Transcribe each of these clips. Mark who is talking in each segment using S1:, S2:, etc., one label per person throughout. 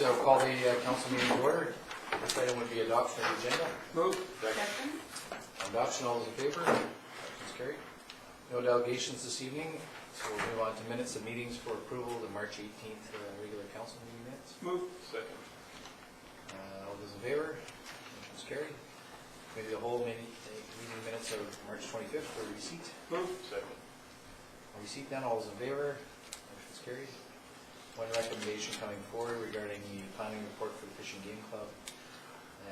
S1: So call the council meeting to order. First item would be adoption of the agenda.
S2: Move.
S3: Second.
S1: Adoption, all those in favor? Motion's carried. No delegations this evening, so we'll move on to minutes of meetings for approval, the March 18th regular council meeting minutes.
S2: Move. Second.
S1: All those in favor? Motion's carried. Maybe the whole meeting minutes of March 25th for receipt.
S2: Move. Second.
S1: Receipt then, all those in favor? Motion's carried. One recommendation coming forward regarding the planning report for the Fish and Game Club.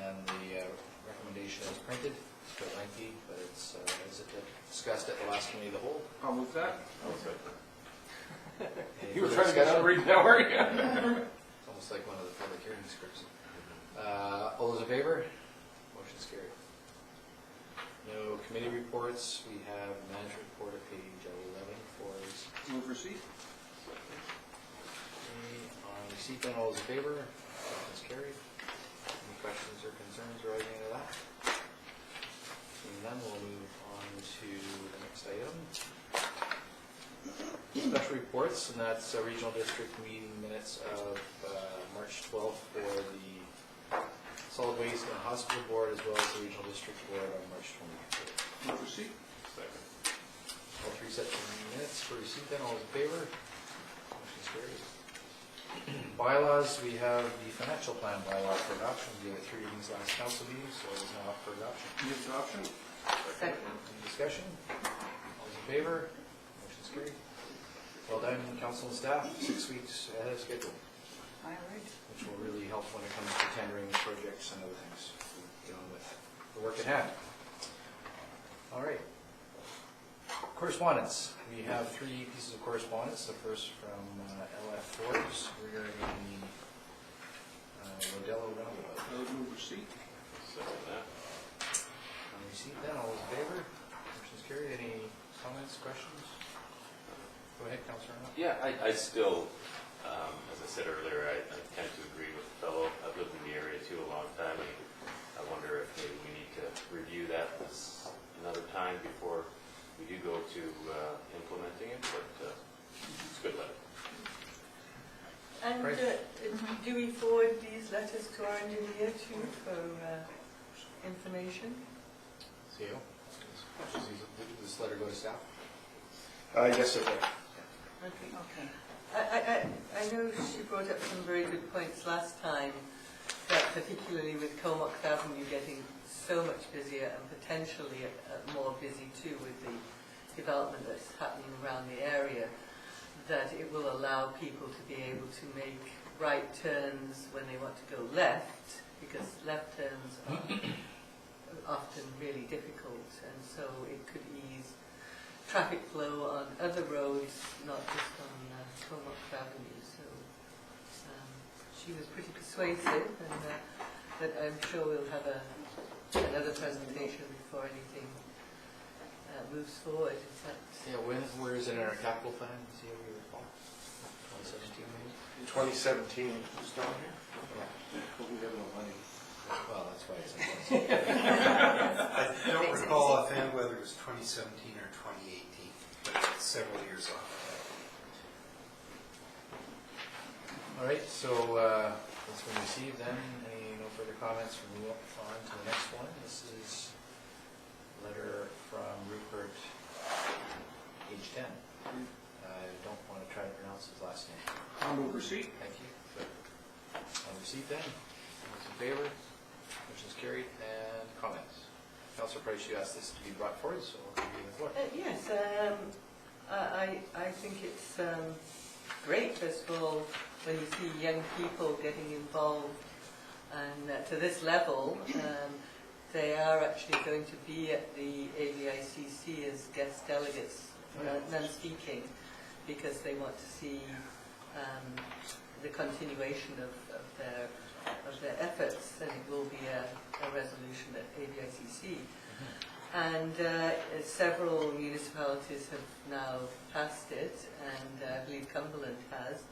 S1: And the recommendation is printed. It's a bit lengthy, but it's as it discussed at the last committee of the whole.
S2: I'll move that. I'll second.
S1: Any
S2: You were
S1: further
S2: trying to get out of
S1: discussion?
S2: reading that, weren't you?
S1: It's almost like one of the public hearing scripts. All those in favor? Motion's carried. No committee reports. We have management report at page 11 for
S2: Move receipt.
S1: on receipt then, all those in favor? Motion's carried. Any questions or concerns arising out of that? Seeing none, we'll move on to the next item. Special reports, and that's regional district meeting minutes of March 12th for the Solid Waste and Hospital Board, as well as the Regional District Board on March 23rd.
S2: Move receipt. Second.
S1: All three sets of minutes for receipt then, all those in favor? Motion's carried. Bylaws, we have the financial plan bylaw for adoption. We had 3 readings last council meeting, so it is now up for adoption.
S2: Move adoption.
S3: Second.
S1: Any discussion? All those in favor? Motion's carried. Well done, council and staff, 6 weeks ahead of schedule,
S3: All right.
S1: which will really help when it comes to tendering projects and other things. Get on with the work at hand. All right. Correspondence. We have 3 pieces of correspondence. The first from LF Forbes regarding the Rodello roundabout.
S2: I'll move receipt. Second that.
S1: On receipt then, all those in favor? Motion's carried. Any comments, questions? Go ahead, Councilor Arnott.
S4: Yeah, I still, as I said earlier, I tend to agree with the fellow. I've lived in the area too a long time, and I wonder if maybe we need to review that this another time before we do go to implementing it, but it's a good letter.
S3: And
S1: Right.
S3: do we forward these letters to our engineer too for information?
S1: CEO? Does this letter go to staff?
S5: Yes, it will.
S3: Okay. I know she brought up some very good points last time, that particularly with Comox Avenue getting so much busier and potentially more busy too with the development that's happening around the area, that it will allow people to be able to make right turns when they want to go left, because left turns are often really difficult, and so it could ease traffic flow on other roads, not just on Comox Avenue. So she was pretty persuasive, and but I'm sure we'll have another presentation before anything moves forward.
S1: Yeah, where is it in our capital plan? See how we recall? 2017 maybe?
S5: 2017 is down here.
S1: Yeah.
S5: But we have no money.
S1: Well, that's why it's
S6: I don't recall offhand whether it was 2017 or 2018, but it's several years off.
S1: All right, so that's been received then. No further comments? We'll move on to the next one. This is a letter from Rupert, age 10. I don't want to try to pronounce his last name.
S2: I'll move receipt.
S1: Thank you. On receipt then. All those in favor? Motion's carried. And comments. Councilor Price, you asked this to be brought forward, so I'll give you the floor.
S3: Yes, I think it's great, first of all, when you see young people getting involved, and to this level, they are actually going to be at the AVICC as guest delegates, non-speaking, because they want to see the continuation of their efforts, and it will be a resolution at AVICC. And several municipalities have now passed it, and I believe Cumberland has.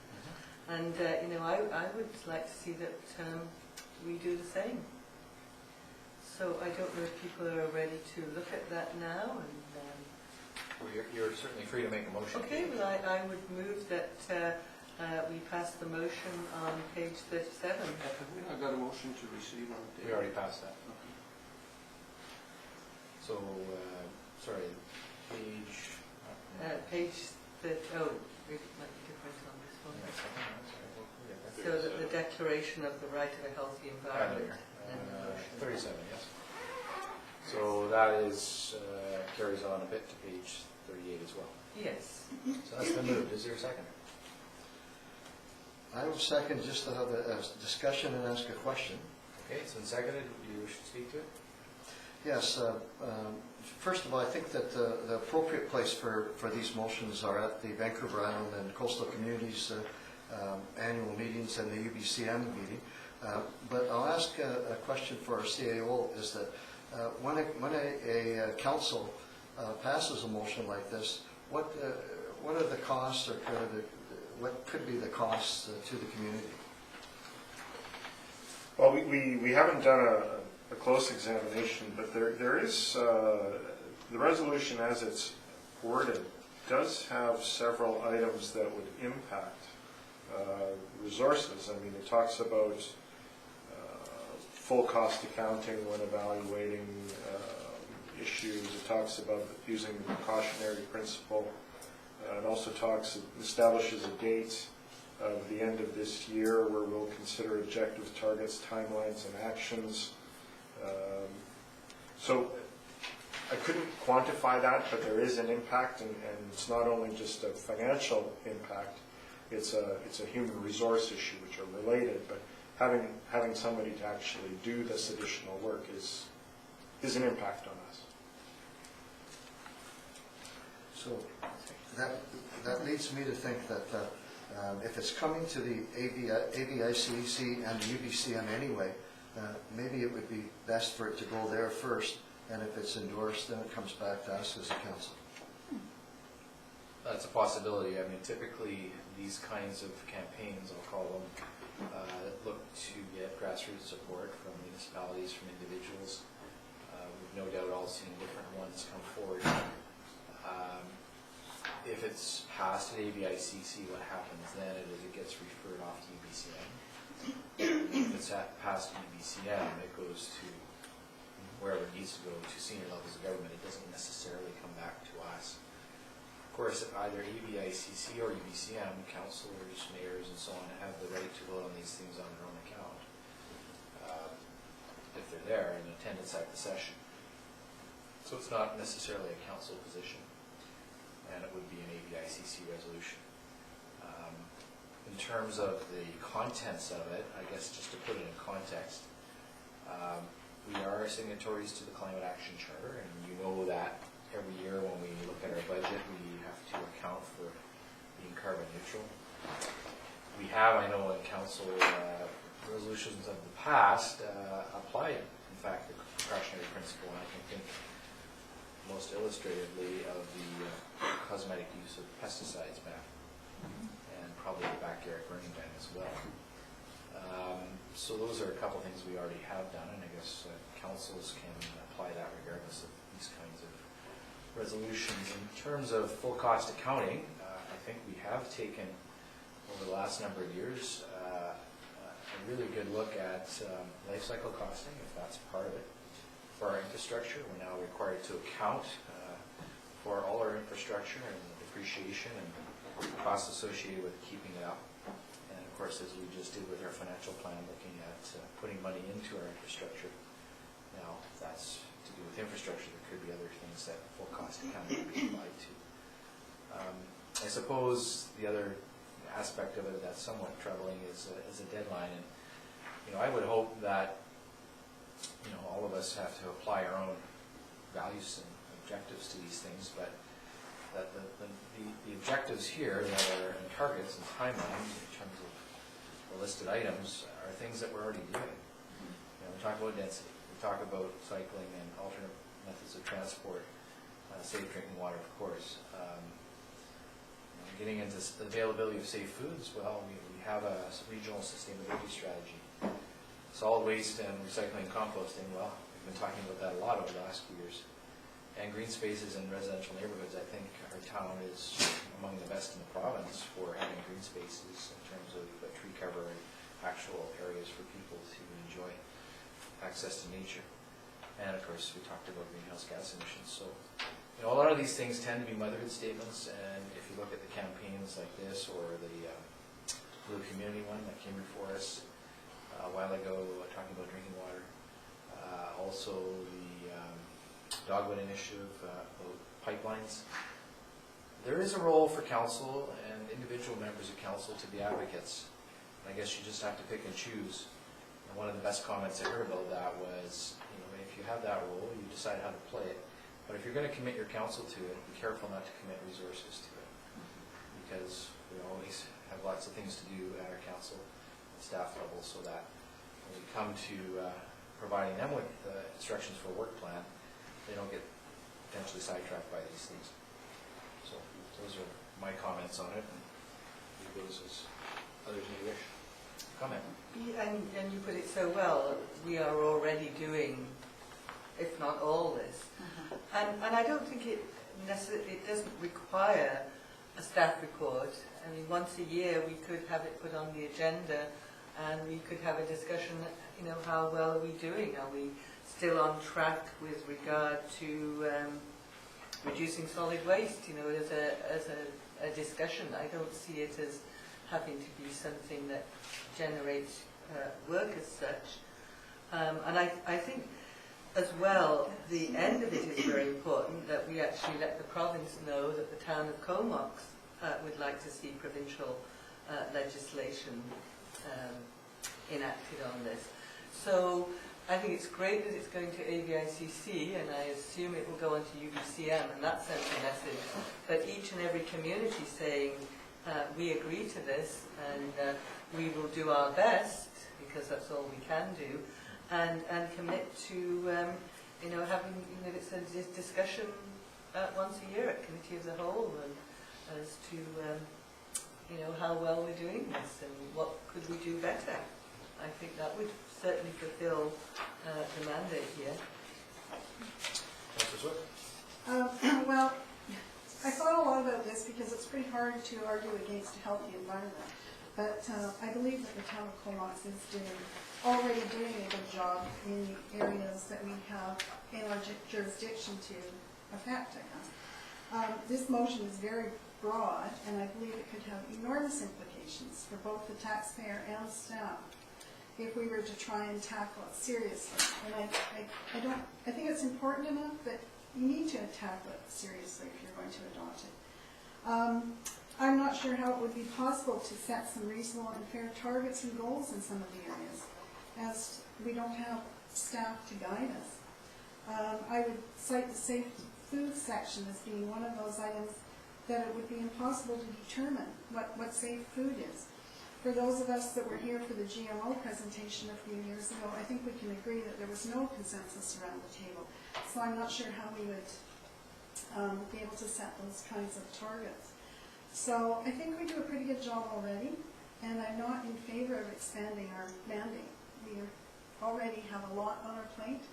S3: And I would like to see that we do the same. So I don't know if people are ready to look at that now. And
S1: Well, you're certainly free to make a motion.
S3: okay, well I would move that We passed the motion on page 37.
S2: Have we not got a motion to receive on the
S1: We already passed that. So, sorry, page...
S3: Page oh, it might be different on this one. So that the declaration of the right of a healthy environment. and the motion.
S1: 37, yes. So that is, carries on a bit to page 38 as well.
S3: Yes.
S1: So that's been moved. Is there a second?
S7: I will second, just to have a discussion and ask a question.
S1: Okay, it's been seconded. Do you wish to speak to it?
S7: Yes, first of all, I think that the appropriate place for these motions are at the Vancouver Island and Coastal Communities annual meetings and the UBCM meeting. But I'll ask a question for our CAO, is that when a council passes a motion like this, what are the costs, or what could be the costs to the community?
S5: Well, we haven't done a close examination, but there is, the resolution as it's worded does have several items that would impact resources. I mean, it talks about full cost accounting when evaluating issues. It talks about using the precautionary principle. It also establishes a date of the end of this year where we'll consider objectives, targets, timelines, and actions. So I couldn't quantify that, but there is an impact, and it's not only just a financial impact, it's a human resource issue, which are related, but having somebody to actually do this additional work is an impact on us.
S7: So that leads me to think that if it's coming to the ABICC and the UBCM anyway, maybe it would be best for it to go there first, and if it's endorsed, then it comes back to us as a council.
S1: That's a possibility. I mean, typically, these kinds of campaigns, I'll call them, look to get grassroots support from municipalities, from individuals. We've no doubt all seen different ones come forward. If it's passed at ABICC, what happens then is it gets referred off to UBCM. If it's passed to UBCM, it goes to wherever it needs to go, to senior levels of government. It doesn't necessarily come back to us. Of course, either ABICC or UBCM, councillors, mayors, and so on, have the right to vote on these things on their own account if they're there in attendance at the session. So it's not necessarily a council position, and it would be an ABICC resolution. In terms of the contents of it, I guess just to put it in context, we are signatories to the Climate Action Charter, and you know that every year when we look at our budget, we have to account for being carbon neutral. We have, I know in council resolutions of the past, applied, in fact, the precautionary principle, and I can think most illustratively of the cosmetic use of pesticides ban, and probably the backyard burning ban as well. So those are a couple things we already have done, and I guess councils can apply that regardless of these kinds of resolutions. In terms of full cost accounting, I think we have taken, over the last number of years, a really good look at life cycle costing, if that's part of it. For our infrastructure, we're now required to account for all our infrastructure and the depreciation and costs associated with keeping it up. And of course, as we just did with our financial plan, looking at putting money into our infrastructure. Now, if that's to do with infrastructure, there could be other things that full cost accounting would be applied to. I suppose the other aspect of it that's somewhat troubling is a deadline. And I would hope that all of us have to apply our own values and objectives to these things, but that the objectives here that are in targets and timelines in terms of the listed items are things that we're already doing. We talk about density, we talk about cycling and alternate methods of transport, safe drinking water, of course. Getting into the availability of safe foods, well, we have a regional sustainability strategy. Solid waste and recycling and composting, well, we've been talking about that a lot over the last few years. And green spaces in residential neighborhoods, I think our town is among the best in the province for having green spaces in terms of tree cover and actual areas for people to enjoy access to nature. And of course, we talked about greenhouse gas emissions. So, you know, a lot of these things tend to be motherhood statements, and if you look at the campaigns like this or the Blue Community one that came before us a while ago, talking about drinking water, also the Dogwood Initiative about pipelines. There is a role for council and individual members of council to be advocates. I guess you just have to pick and choose. And one of the best comments I heard about that was, you know, if you have that role, you decide how to play it. But if you're going to commit your council to it, be careful not to commit resources to it. Because we always have lots of things to do at our council and staff level, so that when we come to providing them with instructions for a work plan, they don't get potentially sidetracked by these things. So those are my comments on it, and leave those as others may wish. Comment?
S3: And you put it so well, we are already doing, if not all this. And I don't think it necessarily, it doesn't require a staff report. I mean, once a year we could have it put on the agenda and we could have a discussion, you know, how well are we doing? Are we still on track with regard to reducing solid waste? You know, as a discussion, I don't see it as having to be something that generates work as such. And I think as well, the end of it is very important, that we actually let the province know that the town of Comox would like to see provincial legislation enacted on this. So I think it's great that it's going to AVICC, and I assume it will go on to UBCM, and that sends a message. But each and every community saying, we agree to this, and we will do our best, because that's all we can do, and commit to, you know, having, you know, it's a discussion once a year at Committee of the Whole, and as to, you know, how well we're doing this, and what could we do better. I think that would certainly fulfill the mandate here.
S1: Councillor Swift?
S8: Well, I thought a lot about this because it's pretty hard to argue against a healthy environment. But I believe that the town of Comox is already doing a good job in the areas that we have in our jurisdiction to affect, I guess. This motion is very broad, and I believe it could have enormous implications for both the taxpayer and staff if we were to try and tackle it seriously. And I think it's important enough that you need to tackle it seriously if you're going to adopt it. I'm not sure how it would be possible to set some reasonable and fair targets and goals in some of the areas, as we don't have staff to guide us. I would cite the safe food section as being one of those items that it would be impossible to determine what safe food is. For those of us that were here for the GMO presentation a few years ago, I think we can agree that there was no consensus around the table. So I'm not sure how we would be able to set those kinds of targets. So I think we do a pretty good job already, and I'm not in favor of expanding our mandate. We already have a lot on our plate,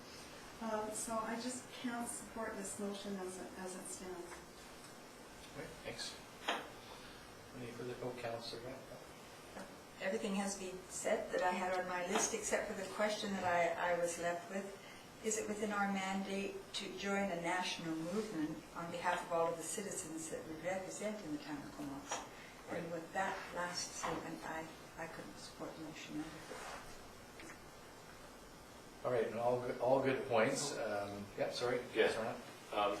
S8: so I just can't support this motion as it stands.
S1: Right, thanks. Any further? Oh, Councillor Grant.
S9: Everything has been said that I had on my list, except for the question that I was left with. Is it within our mandate to join a national movement on behalf of all of the citizens that we represent in the town of Comox? And with that last statement, I couldn't support the motion either.
S1: All right, and all good points. Yeah, sorry.
S4: Yeah.
S1: Sorry.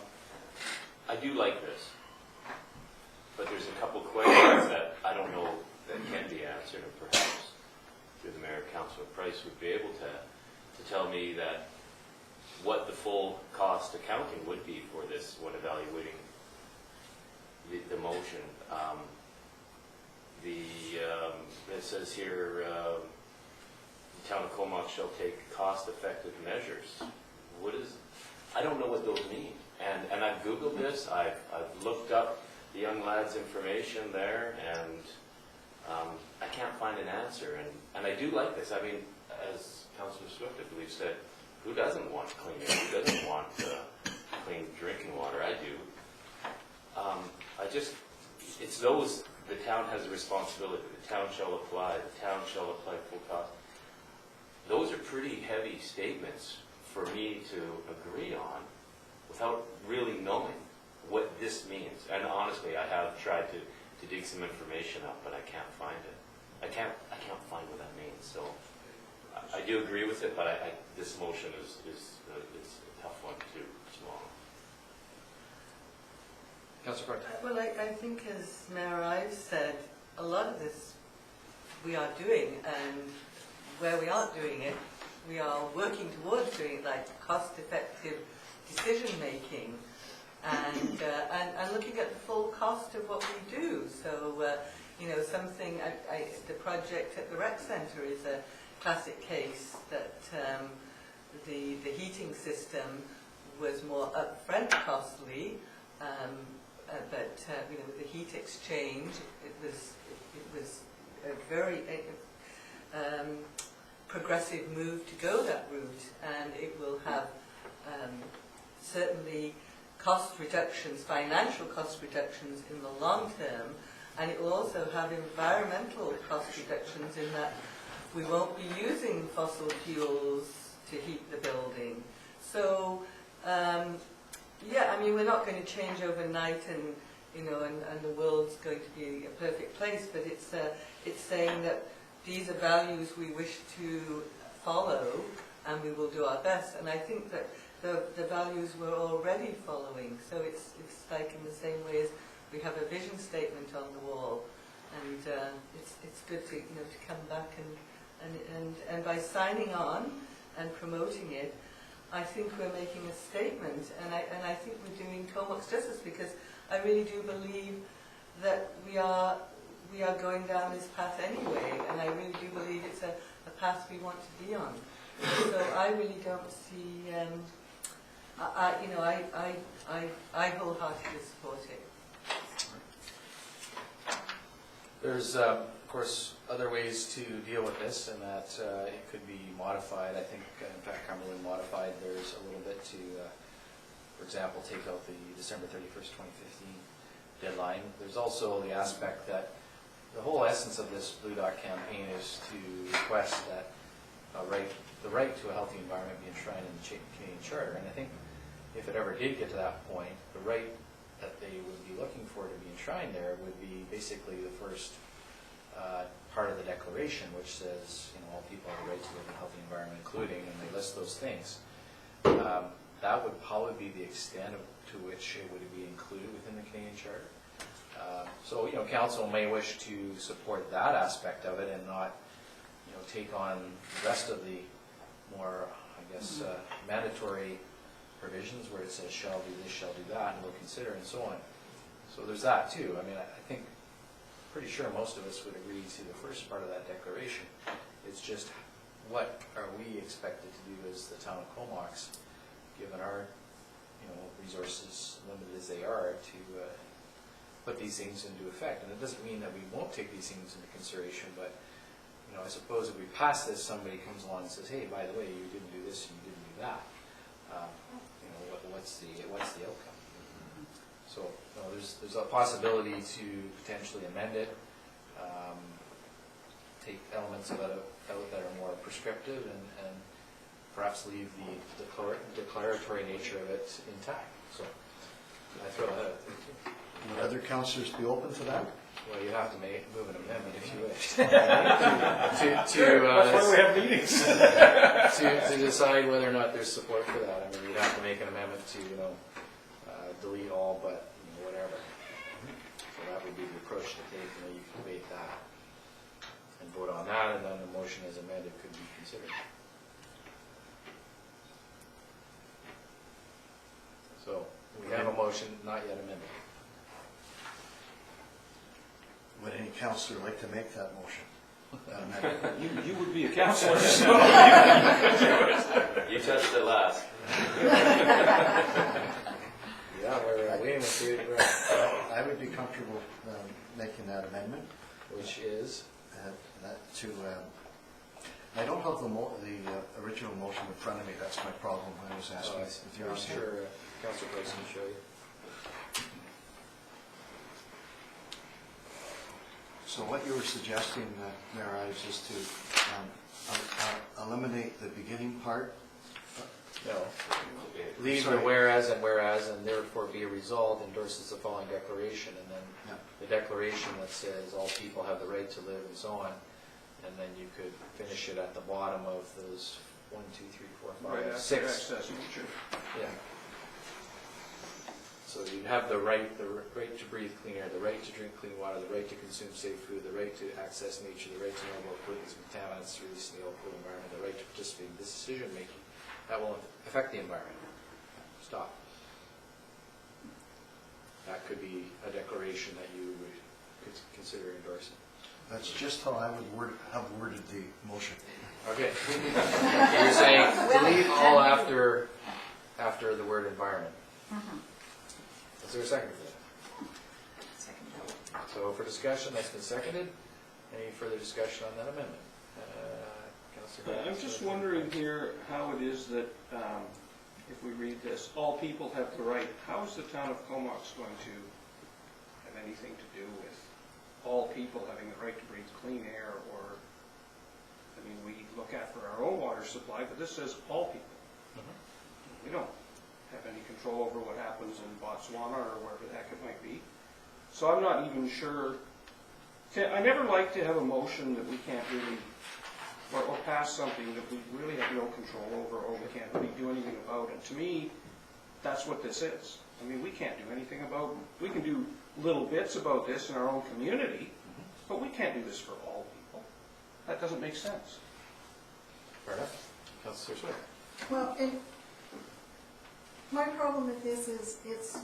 S4: I do like this, but there's a couple questions that I don't know that can be answered, and perhaps through the Mayor, Councillor Price would be able to tell me that what the full cost accounting would be for this when evaluating the motion. It says here, the town of Comox shall take cost-effective measures. I don't know what those mean. And I've Googled this, I've looked up the young lad's information there, and I can't find an answer. And I do like this. I mean, as Councillor Swift, I believe, said, who doesn't want clean air? Who doesn't want clean drinking water? I do. it's those, the town has a responsibility, the town shall apply full cost. Those are pretty heavy statements for me to agree on without really knowing what this means. And honestly, I have tried to dig some information up, but I can't find it. I can't find what that means. So I do agree with it, but this motion is a tough one to swallow.
S1: Councillor Carter.
S3: Well, I think as Mayor Ives said, a lot of this we are doing, and where we aren't doing it, we are working towards doing it, like cost-effective decision-making and looking at the full cost of what we do. So, something, the project at the rec centre is a classic case that the heating system was more upfront costly, but with the heat exchange, it was a very progressive move to go that route, and it will have certainly cost reductions, financial cost reductions in the long term, and it will also have environmental cost reductions in that we won't be using fossil fuels to heat the building. So, we're not going to change overnight, and the world's going to be a perfect place. But it's saying that these are values we wish to follow, and we will do our best. And I think that the values we're already following. So it's like in the same way as we have a vision statement on the wall, and it's good to to come back and by signing on and promoting it, I think we're making a statement, and I think we're doing Comox justice, because I really do believe that we are going down this path anyway, and I really do believe it's a path we want to be on. So I really don't see. I wholeheartedly support it.
S1: There's, of course, other ways to deal with this, and that it could be modified. I think, in fact, Cumberland modified theirs a little bit to, for example, take out the December 31st, 2015 deadline. There's also the aspect that the whole essence of this Blue Dot campaign is to request that the right to a healthy environment be enshrined in the Canadian Charter. And I think if it ever did get to that point, the right that they would be looking for to be enshrined there would be basically the first part of the Declaration, which says, all people have the right to live in a healthy environment, including, and they list those things. That would probably be the extent to which it would be included within the Canadian Charter. So, council may wish to support that aspect of it and not, take on the rest of the more, mandatory provisions where it says shall do this, shall do that, and we'll consider, and so on. So there's that too. I think, pretty sure most of us would agree to the first part of that declaration. It's just, what are we expected to do as the town of Comox, given our, resources, limited as they are, to put these things into effect. And it doesn't mean that we won't take these things into consideration, but I suppose if we pass this, somebody comes along and says, hey, by the way, you didn't do this and you didn't do that. What's the outcome? So there's a possibility to potentially amend it, take elements of it out that are more prescriptive, and perhaps leave the declaratory nature of it intact. So I throw that out there too.
S7: Would other councillors be open to that?
S1: Well, you have to move an amendment if you wish.
S5: That's why we have meetings.
S1: to decide whether or not there's support for that. You'd have to make an amendment to, delete all but whatever. So that would be the approach to take. You can debate that and vote on that, and then the motion as amended could be considered. So we have a motion not yet amended.
S7: Would any councillor like to make that motion?
S2: You would be a councillor.
S4: You touched it last.
S1: Yeah, we're waiting with you.
S7: I would be comfortable making that amendment,
S1: Which is?
S7: I don't have the original motion in front of me. That's my problem. I was asking if yours
S1: I'm sure Councillor Price can show you.
S7: So what you were suggesting, Mayor Ives, is to eliminate the beginning part?
S1: No.
S4: Okay.
S1: Leave the
S7: Sorry.
S1: whereas and therefore be resolved endorses the following declaration, and then
S7: Yeah.
S1: the declaration that says all people have the right to live and so on, and then you could finish it at the bottom of those 1, 2, 3, 4, 5, 6. Yeah. So you'd have the right to breathe clean air, the right to drink clean water, the right to consume safe food, the right to access nature, the right to know about pollutants, contaminants released in the local environment, the right to participate in decision making. That will affect the environment. Stop. That could be a declaration that you could consider endorsing.
S7: That's just how I would have worded the motion.
S1: Okay. You're saying delete all after the word environment. Is there a second for that?
S9: Second.
S1: So for discussion, that's been seconded. Any further discussion on that amendment? Councillor Grant?
S2: I'm just wondering here how it is that, if we read this, all people have the right, how is the town of Comox going to have anything to do with all people having the right to breathe clean air, or, I mean, we look after our own water supply, but this says all people. We don't have any control over what happens in Botswana or wherever the heck it might be. So I'm not even sure, I never like to have a motion that we can't really, or pass something that we really have no control over, or we can't really do anything about. And to me, that's what this is. I mean, we can't do anything about, we can do little bits about this in our own community, but we can't do this for all people. That doesn't make sense.
S1: Fair enough. Councillor Swift?
S8: Well, and my problem with this is it's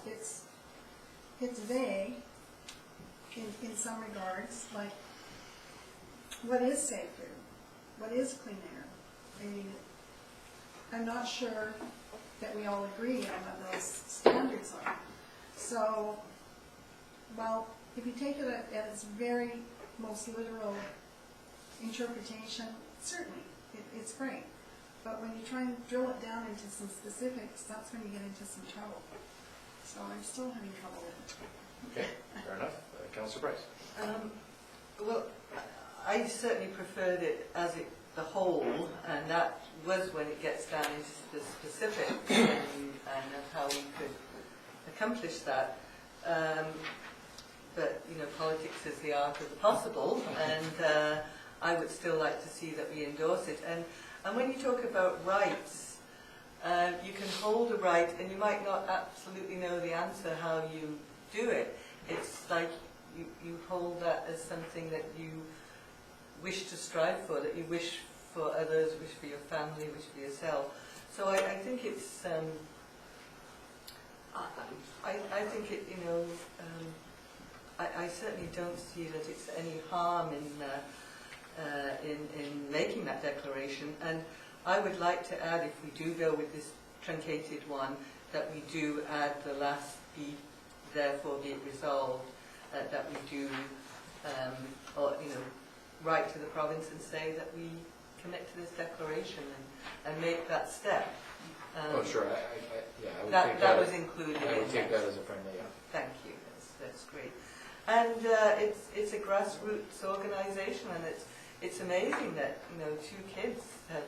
S8: vague in some regards, like what is safe food? What is clean air? I mean, I'm not sure that we all agree on what those standards are. So, well, if you take it at its very most literal interpretation, certainly, it's great. But when you try and drill it down into some specifics, that's when you get into some trouble. So I'm still having trouble with it.
S1: Okay, fair enough. Councillor Price?
S3: Well, I certainly preferred it as the whole, and that was when it gets down into the specifics and how we could accomplish that. But, you know, politics is the art of the possible, and I would still like to see that we endorse it. And when you talk about rights, you can hold a right, and you might not absolutely know the answer how you do it. It's like you hold that as something that you wish to strive for, that you wish for others, wish for your family, wish for yourself. So I think it's, I think it, you know, I certainly don't see that it's any harm in making that declaration. And I would like to add, if we do go with this truncated one, that we do add the last "be therefore be it resolved," that we do, or you know, write to the province and say that we commit to this declaration and make that step.
S1: Oh, sure. Yeah, I would take
S3: That was included.
S1: I would take that as a friendly, yeah.
S3: Thank you. That's great. And it's a grassroots organisation, and it's amazing that, you know, 2 kids have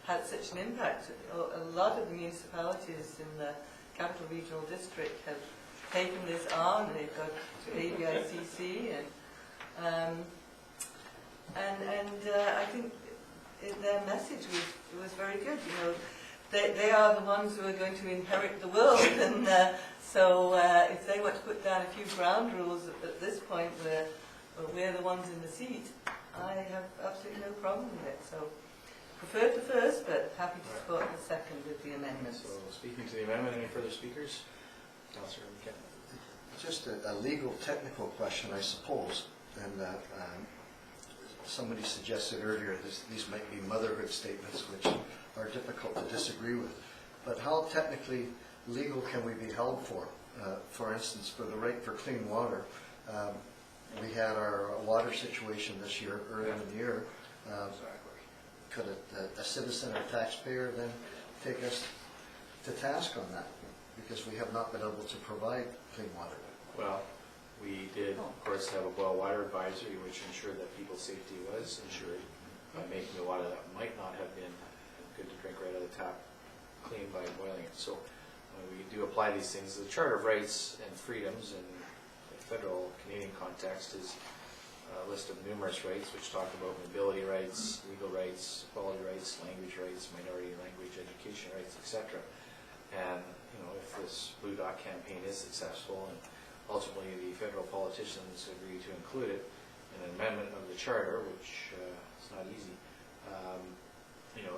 S3: had such an impact. A lot of the municipalities in the Capital Regional District have taken this on. They've got to ABICC, and I think their message was very good. You know, they are the ones who are going to inherit the world, and so if they want to put down a few ground rules at this point where we're the ones in the seat, I have absolutely no problem with it. So preferred the first, but happy to support the second with the amendments.
S1: So speaking to the amendment, any further speakers? Councillor McKenna.
S7: Just a legal technical question, I suppose, and somebody suggested earlier these might be motherhood statements, which are difficult to disagree with. But how technically legal can we be held for? For instance, for the right for clean water, we had our water situation this year, earlier in the year. Could a citizen or taxpayer then take us to task on that? Because we have not been able to provide clean water.
S1: Well, We did, of course, have a boil water advisory, which ensured that people's safety was ensured by making the water that might not have been good to drink right out of the tap clean by boiling it. So when we do apply these things, the Charter of Rights and Freedoms in the federal Canadian context is a list of numerous rights which talk about mobility rights, legal rights, equality rights, language rights, minority language, education rights, etc. And if this Blue Dot campaign is successful and ultimately the federal politicians agree to include it in an amendment of the charter, which is not easy,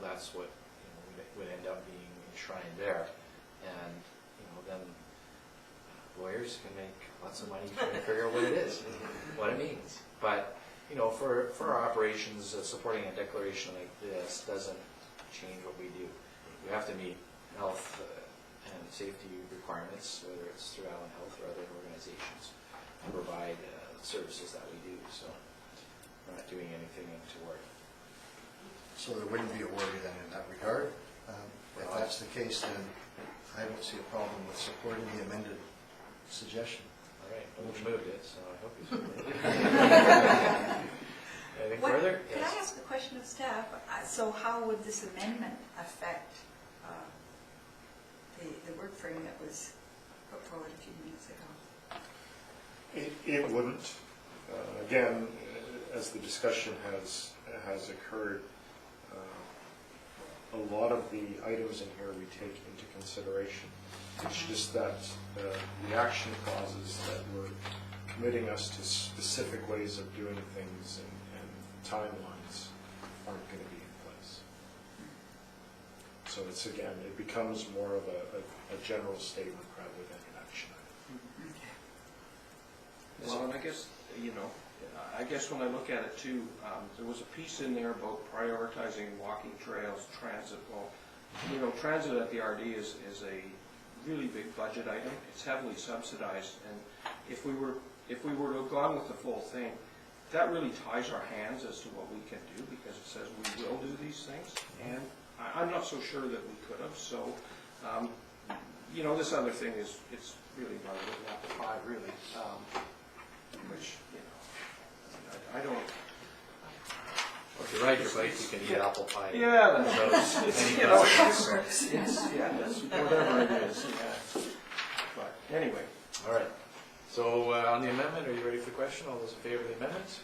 S1: that's what would end up being enshrined there. And then lawyers can make lots of money trying to figure out what it is, what it means. But for our operations, supporting a declaration like this doesn't change what we do. We have to meet health and safety requirements, whether it's through Allen Health or other organizations, to provide services that we do. So we're not doing anything untoward.
S7: So there wouldn't be a worry then in that regard. If that's the case, then I don't see a problem with supporting the amended suggestion.
S1: All right, well, we moved it, so I hope you support it. Anything further?
S9: Could I ask a question of staff? So how would this amendment affect the work frame that was put forward a few minutes ago?
S5: It wouldn't. Again, as the discussion has occurred, a lot of the items in here we take into consideration. It's just that the action clauses that were committing us to specific ways of doing things and timelines aren't going to be in place. So it's, again, it becomes more of a general statement rather than an action item.
S2: Well, and I guess when I look at it too, there was a piece in there about prioritizing walking trails, transit. Well, transit at the RD is a really big budget item. It's heavily subsidized, and if we were to have gone with the full thing, that really ties our hands as to what we can do, because it says we will do these things, and I'm not so sure that we could have. So, this other thing it's really not a little apple pie, really, which I don't.
S1: Well, if you ride your bike, you can eat apple pie.
S2: Yeah,
S1: So
S2: it's whatever it is. Yeah. But anyway.
S1: All right. So on the amendment, are you ready for the question? All those in favor of the amendment?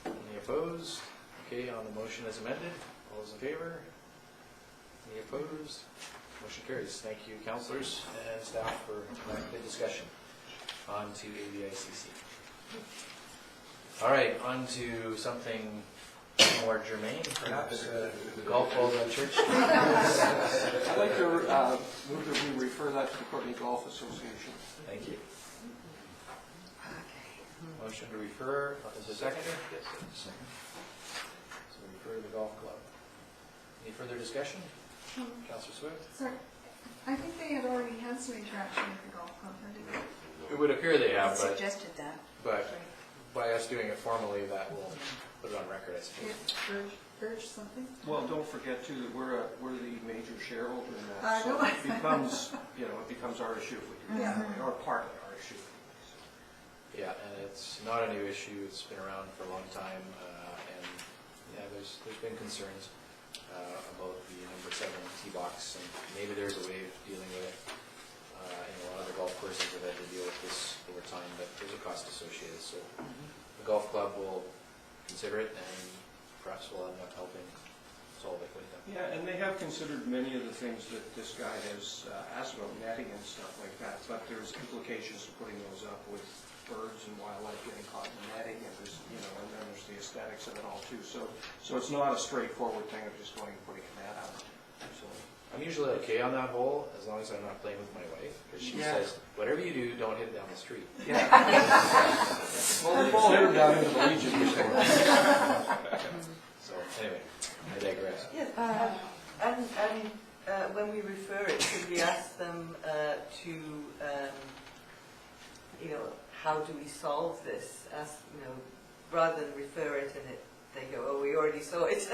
S1: Any opposed? Okay, on the motion as amended, all those in favor? Any opposed? Motion carries. Thank you, councillors and staff, for the discussion. On to ABICC. All right, on to something more germane, perhaps. Golf balls on Church Street.
S2: I'd like to move that we refer that to the Courtney Golf Association.
S1: Thank you. Motion to refer, is there a seconder? Yes, second. So we refer to the golf club. Any further discussion? Councillor Swift?
S8: Sorry, I think they had already had some interaction with the golf club, hadn't they?
S1: It would appear they
S9: I
S1: have,
S9: suggested that.
S1: but by us doing it formally, that will put it on record, I suppose.
S8: Urge something?
S2: Well, don't forget too that we're the major shareholder in that,
S8: I
S2: so
S8: know.
S2: it becomes our issue if we do it that way, or part of our issue.
S1: Yeah, and it's not a new issue. It's been around for a long time, and yeah, there's been concerns about the number 7 tee box, and maybe there's a way of dealing with it. A lot of the golf courses have had to deal with this over time, but there's a cost associated. So the golf club will consider it, and perhaps we'll end up helping solve it with them.
S2: Yeah, and they have considered many of the things that this guy has asked about, netting and stuff like that, but there's implications to putting those up with birds and wildlife getting caught in the netting, and there's, and then there's the aesthetics of it all too. So it's not a straightforward thing of just going and putting a net out. So
S1: I'm usually okay on that hole as long as I'm not playing with my wife, because she says, whatever you do, don't hit it down the street.
S2: yeah. Well, we've all hit them down into the Legion before.
S1: So anyway, I digress.
S3: Yes, and when we refer it, should we ask them to, how do we solve this? Rather than refer it and they go, oh, we already saw it.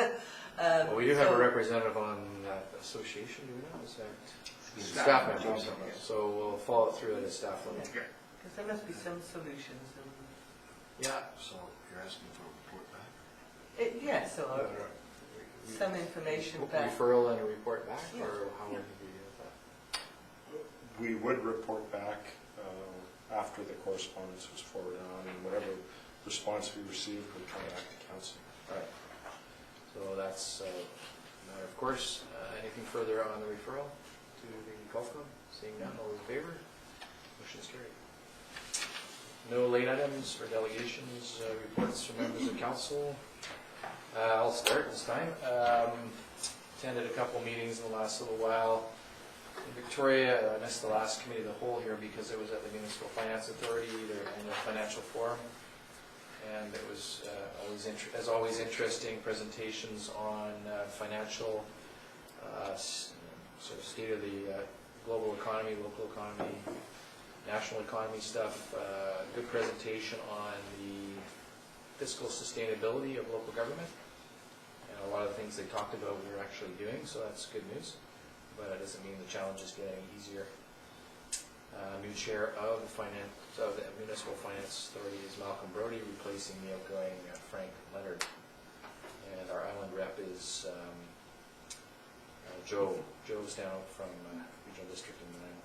S1: Well, we do have a representative on that association, do we know? Is that staff member?
S2: Yeah.
S1: So we'll follow it through at a staff level.
S3: Because there must be some solutions. And
S1: Yeah.
S7: So you're asking for a report back?
S3: yes, or some information back.
S1: Referral and a report back,
S3: Yeah.
S1: or how would we do that?
S5: We would report back after the correspondence was forwarded on, and whatever response we received would come back to council.
S1: Right. So that's a matter of course. Anything further on the referral to the golf club? Seeing none, all those in favor? Motion's carried. No late items or delegations, reports from members of council. I'll start this time. Attended a couple meetings in the last little while. In Victoria, I missed the last committee of the whole here because it was at the Municipal Finance Authority, their annual financial forum. And it was as always interesting presentations on financial sort of state of the global economy, local economy, national economy stuff. Good presentation on the fiscal sustainability of local government. And a lot of the things they talked about we're actually doing, so that's good news. But it doesn't mean the challenge is getting easier. New chair of the Municipal Finance Authority is Malcolm Brody, replacing the outgoing Frank Leonard. And our island rep is Joe Stano from Regional District in Nanaimo.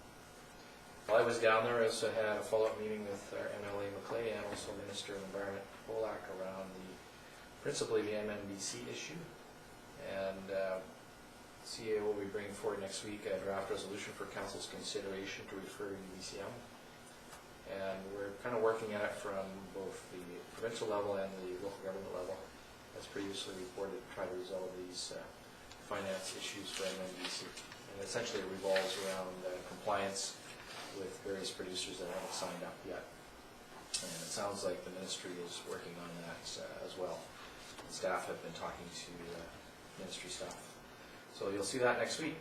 S1: While I was down there, I also had a follow-up meeting with our MLA Maclay and also Minister of Environment Polak around principally the MMBC issue. And CA will be bringing forward next week a draft resolution for Council's consideration to refer to UBCM. And we're kind of working at it from both the provincial level and the local government level, as previously reported, to try to resolve these finance issues for MMBC. And essentially it revolves around compliance with various producers that haven't signed up yet. And it sounds like the ministry is working on that as well. And staff have been talking to ministry staff. So you'll see that next week.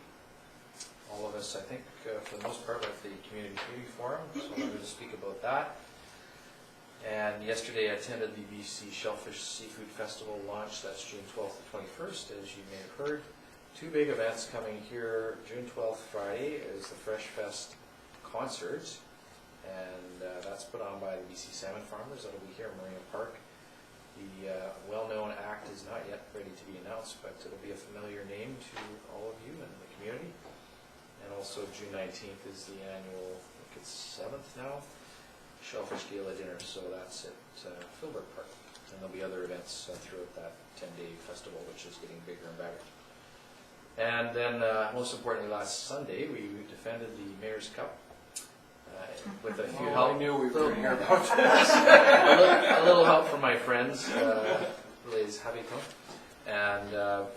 S1: All of us, I think, for the most part, were at the Community Forum, so I'm going to speak about that. And yesterday I attended the BC Shellfish Seafood Festival launch. That's June 12th to 21st, as you may have heard. Two big events coming here. June 12th, Friday, is the Fresh Fest concert, and that's put on by the BC Salmon Farmers. That'll be here in Marina Park. The well-known act is not yet ready to be announced, but it'll be a familiar name to all of you and the community. And also June 19th is the annual, I think it's 7th now, Shellfish Gala dinner, so that's at Filbert Park. And there'll be other events throughout that 10-day festival, which is getting bigger and better. And then, most importantly, last Sunday, we defended the Mayor's Cup with a few help.
S2: I knew we were going to hear about
S1: a little help from my friends, Les Habitants. And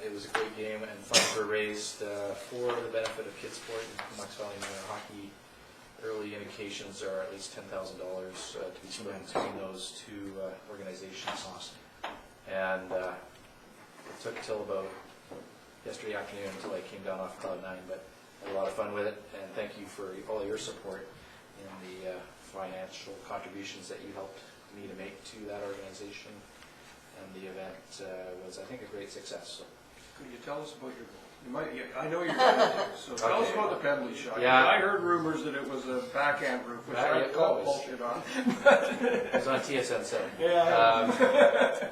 S1: it was a great game, and funds were raised for the benefit of Kids Sport and Comox Valley Minor Hockey. Early indications are at least $10,000 to be split between those two organizations.
S7: Awesome.
S1: And it took till about yesterday afternoon until I came down off Cloud 9, but I had a lot of fun with it, and thank you for all your support in the financial contributions that you helped me to make to that organization. And the event was, I think, a great success. So.
S2: Could you tell us about your goal? You might, I know you're going to, so tell us about the Pedley shot.
S1: Yeah.
S2: I heard rumors that it was a backhand roof, which I call bullshit on.
S1: It was on TSN 7.
S2: Yeah.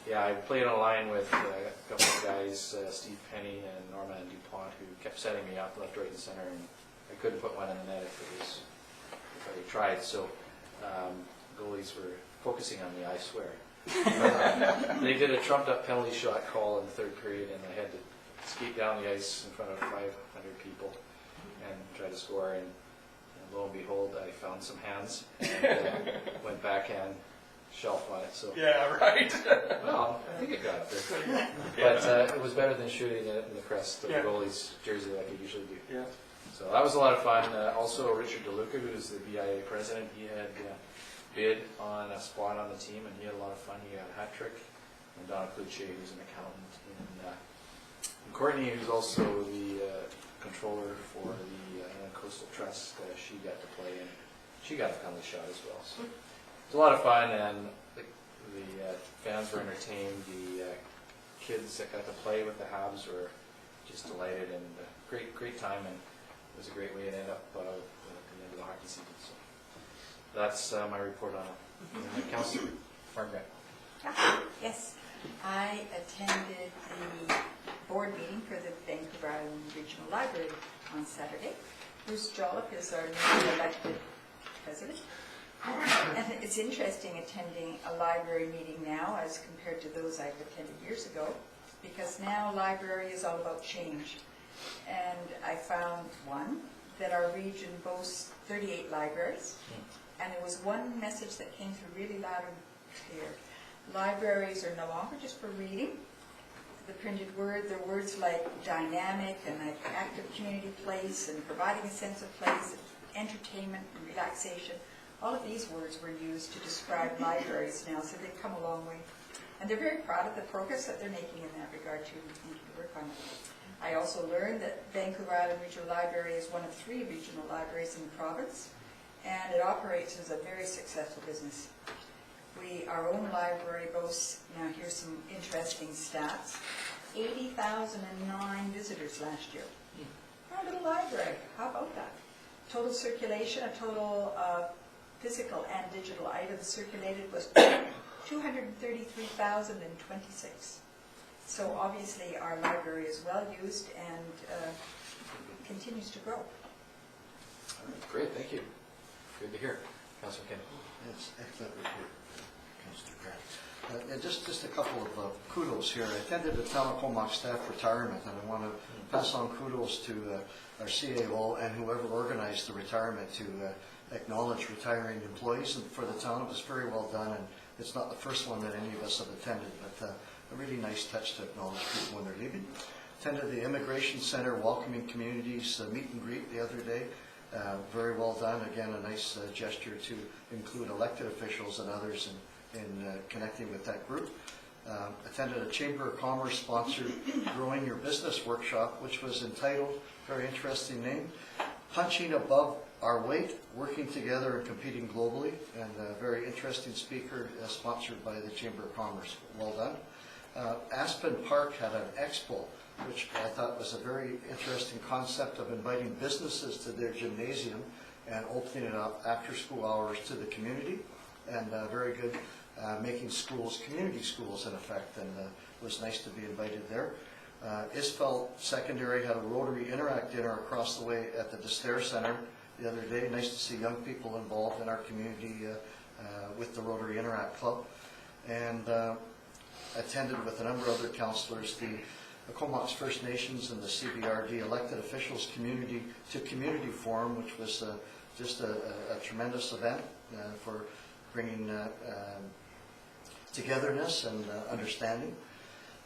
S1: Yeah, I played on a line with a couple of guys, Steve Penny and Norman DuPont, who kept setting me up left, right, and center, and I couldn't put one in the net if I tried. So goalies were focusing on me, I swear. They did a trumped-up penalty shot call in the third period, and I had to skate down the ice in front of 500 people and try to score. And lo and behold, I found some hands and went backhand shelf on it. So
S2: Yeah, right.
S1: well, I think it got up there. But it was better than shooting it in the crest of the goalie's jersey like I usually do.
S2: Yeah.
S1: So that was a lot of fun. Also, Richard DeLuca, who's the BIA president, he had bid on a spot on the team, and he had a lot of fun. He got a hat trick. And Donna Cluche, who's an accountant and Courtney, who's also the controller for the Coastal Trust, she got to play, and she got a penalty shot as well. So it was a lot of fun, and the fans were entertained. The kids that got to play with the Habs were just delighted, and great time, and it was a great way to end up at the end of the hockey season. So that's my report on it. Councillor Margaret.
S9: Yes, I attended the board meeting for the Vancouver Island Regional Library on Saturday. Bruce Jolliffe is our newly elected president. And it's interesting attending a library meeting now as compared to those I've attended years ago, because now library is all about change. And I found one, that our region boasts 38 libraries, and there was one message that came through really loud and clear. Libraries are no longer just for reading the printed word. They're words like dynamic and like active community place and providing a sense of place, entertainment and relaxation. All of these words were used to describe libraries now, so they've come a long way. And they're very proud of the progress that they're making in that regard too, and continue to work on it. I also learned that Vancouver Island Regional Library is one of 3 regional libraries in the province, and it operates as a very successful business. Our own library boasts, now here's some interesting stats, 80,009 visitors last year. Our little library, how about that? Total circulation, a total physical and digital items circulated was 233,026. So obviously our library is well used and continues to grow.
S1: All right, great, thank you. Good to hear. Councillor Kennedy.
S7: Yes, excellent report, Councillor Grant. And just a couple of kudos here. I attended the Town of Comox staff retirement, and I want to pass on kudos to our CAO and whoever organized the retirement to acknowledge retiring employees for the town. It was very well done, and it's not the first one that any of us have attended, but a really nice touch to acknowledge people when they're leaving. Attended the Immigration Center Welcoming Communities meet and greet the other day. Very well done. Again, a nice gesture to include elected officials and others in connecting with that group. Attended a Chamber of Commerce sponsored Growing Your Business workshop, which was entitled, very interesting name, Punching Above Our Weight, Working Together and Competing Globally, and a very interesting speaker sponsored by the Chamber of Commerce. Well done. Aspen Park had an expo, which I thought was a very interesting concept of inviting businesses to their gymnasium and opening it up after school hours to the community, and very good, making schools community schools in effect, and it was nice to be invited there. Isfeld Secondary had a Rotary Interact dinner across the way at the Destair Center the other day. Nice to see young people involved in our community with the Rotary Interact Club. And attended with a number of other councillors the Comox First Nations and the CBRD elected officials community forum, which was just a tremendous event for bringing togetherness and understanding.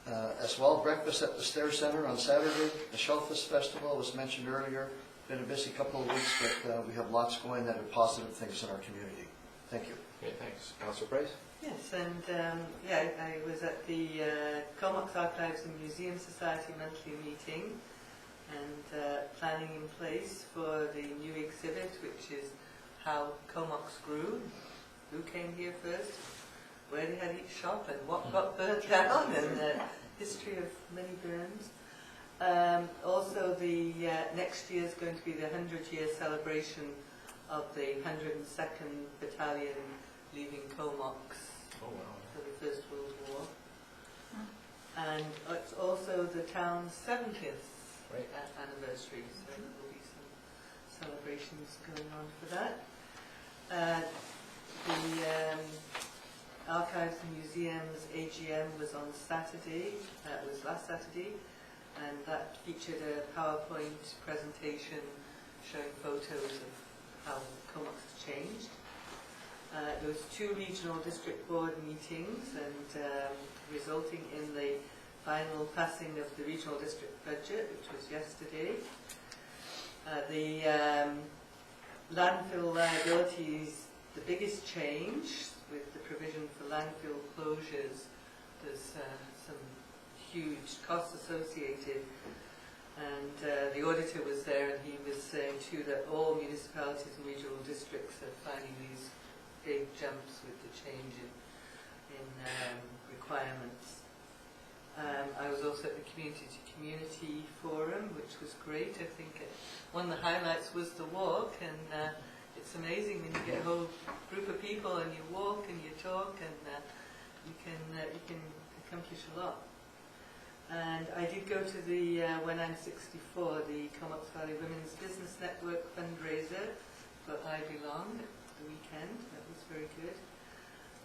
S7: As well, breakfast at the Stair Center on Saturday. The Shellfish Festival was mentioned earlier. Been a busy couple of weeks, but we have lots going that are positive things in our community. Thank you.
S1: Great, thanks. Councillor Price.
S3: Yes, and I was at the Comox Archives and Museum Society monthly meeting, and planning in place for the new exhibit, which is how Comox grew, who came here first, where they had each shop, and what got burnt down, and the history of many burns. Also, the next year is going to be the 100-year celebration of the 102nd Battalion leaving Comox for the First World War. And it's also the town's 70th anniversary, so there will be some celebrations going on for that. The Archives and Museums AGM was on Saturday, was last Saturday, and that featured a PowerPoint presentation showing photos of how Comox has changed. There was 2 regional district board meetings, and resulting in the final passing of the regional district budget, which was yesterday. The landfill liabilities, the biggest change with the provision for landfill closures. There's some huge costs associated, and the auditor was there, and he was saying too that all municipalities and regional districts are finding these big jumps with the change in requirements. I was also at the Community to Community Forum, which was great. I think one of the highlights was the walk, and it's amazing when you get a whole group of people and you walk and you talk, and you can accomplish a lot. And I did go to the When I'm 64, the Comox Valley Women's Business Network fundraiser for I Belong the weekend. That was very good.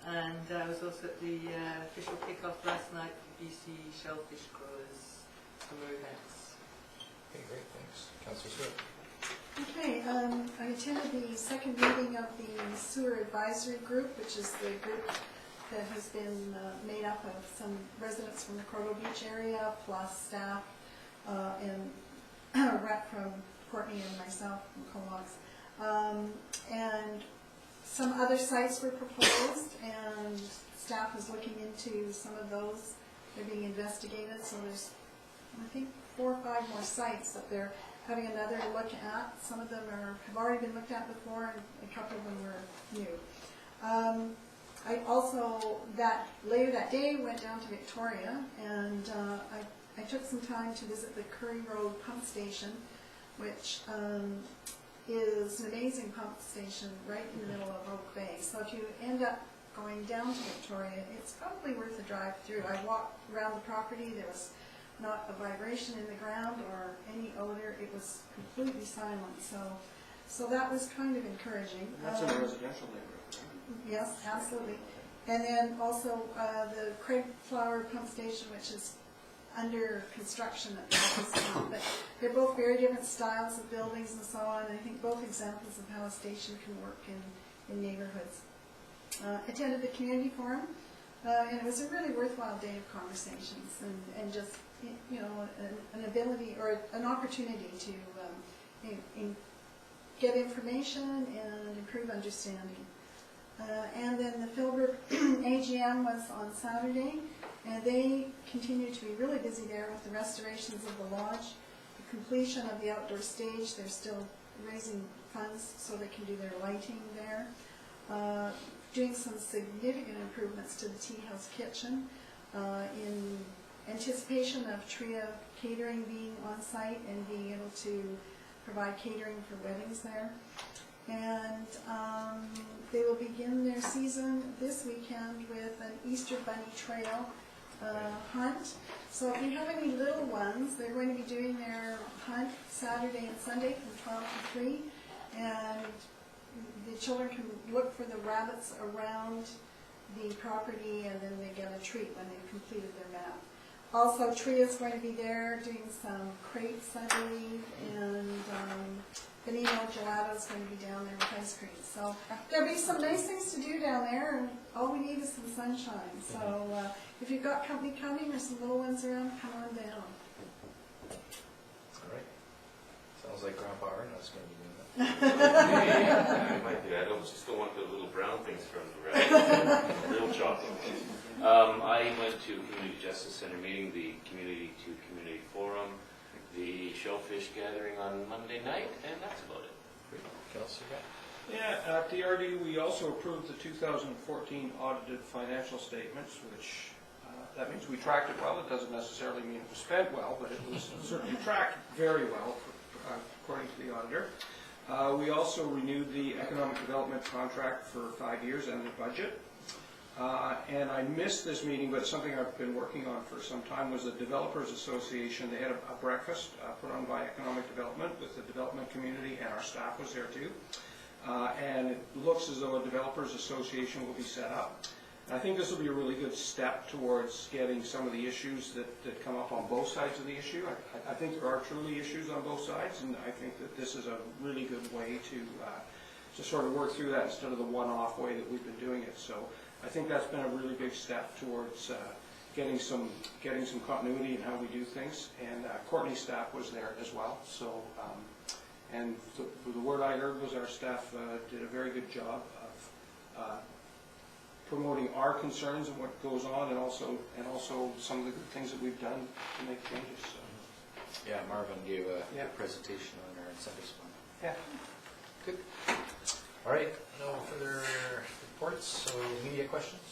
S3: And I was also at the official kickoff last night for BC Shellfish Growers summer events.
S1: Okay, great, thanks. Councillor Stewart.
S8: Okay, I attended the second meeting of the Sewer Advisory Group, which is the group that has been made up of some residents from the Cordo Beach area, plus staff and a rep from Courtney and myself from Comox. And some other sites were proposed, and staff is looking into some of those. They're being investigated, so there's, I think, 4 or 5 more sites that they're having another look at. Some of them have already been looked at before, and a couple of them were new. I also, later that day, went down to Victoria, and I took some time to visit the Curry Road pump station, which is an amazing pump station right in the middle of Oak Bay. So if you end up going down to Victoria, it's probably worth a drive through. I walked around the property. There was not a vibration in the ground or any odor. It was completely silent. So that was kind of encouraging.
S2: And that's in a residential neighborhood, right?
S8: Yes, absolutely. And then also the Craig Flower Pump Station, which is under construction at the moment. But they're both very different styles of buildings and so on. I think both examples of how a station can work in neighborhoods. Attended the community forum, and it was a really worthwhile day of conversations and just, you know, an ability or an opportunity to get information and improve understanding. And then the Philbrook AGM was on Saturday, and they continue to be really busy there with the restorations of the lodge, the completion of the outdoor stage. They're still raising funds so they can do their lighting there. Doing some significant improvements to the tea house kitchen in anticipation of Tria Catering being on site and being able to provide catering for weddings there. And they will begin their season this weekend with an Easter Bunny Trail hunt. So if you have any little ones, they're going to be doing their hunt Saturday and Sunday from 12 to 3. And the children can look for the rabbits around the property, and then they get a treat when they've completed their map. Also, Tria is going to be there doing some crepes, I believe, and Benito Gelato is going to be down there with ice cream. So there'll be some nice things to do down there, and all we need is some sunshine. So if you've got company coming or some little ones around, come on down.
S1: All right. Sounds like Grandpa Arnold's going to be doing that.
S4: I might do. I just don't want the little brown things from the real chocolate ones. I went to Community Justice Center meeting, the Community to Community Forum, the Shellfish Gathering on Monday night, and that's about it.
S1: Great. Councillor Gatt?
S2: Yeah, at the RD, we also approved the 2014 audited financial statements, which that means we tracked it well. It doesn't necessarily mean it was spent well, but it was certainly tracked very well, according to the auditor. We also renewed the economic development contract for 5 years and the budget. And I missed this meeting, but something I've been working on for some time was the Developers Association. They had a breakfast put on by Economic Development with the development community, and our staff was there too. And it looks as though a Developers Association will be set up. And I think this will be a really good step towards getting some of the issues that come up on both sides of the issue. I think there are truly issues on both sides, and I think that this is a really good way to sort of work through that instead of the one-off way that we've been doing it. So I think that's been a really big step towards getting some continuity in how we do things. And Courtney's staff was there as well. So, and the word I heard was our staff did a very good job of promoting our concerns and what goes on, and also some of the good things that we've done to make changes. So.
S1: Yeah, Marvin gave a presentation on our incentives fund.
S2: Yeah.
S1: Good. All right, no further reports, so media questions?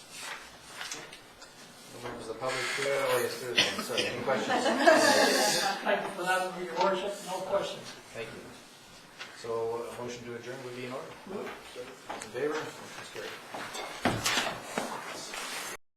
S1: No members of the public here? Oh yes, there is one. Sorry, any questions?
S10: Thank you for that, Your Worship. No questions.
S1: Thank you. So a motion to adjourn would be in order. Those in favor? Motion's carried.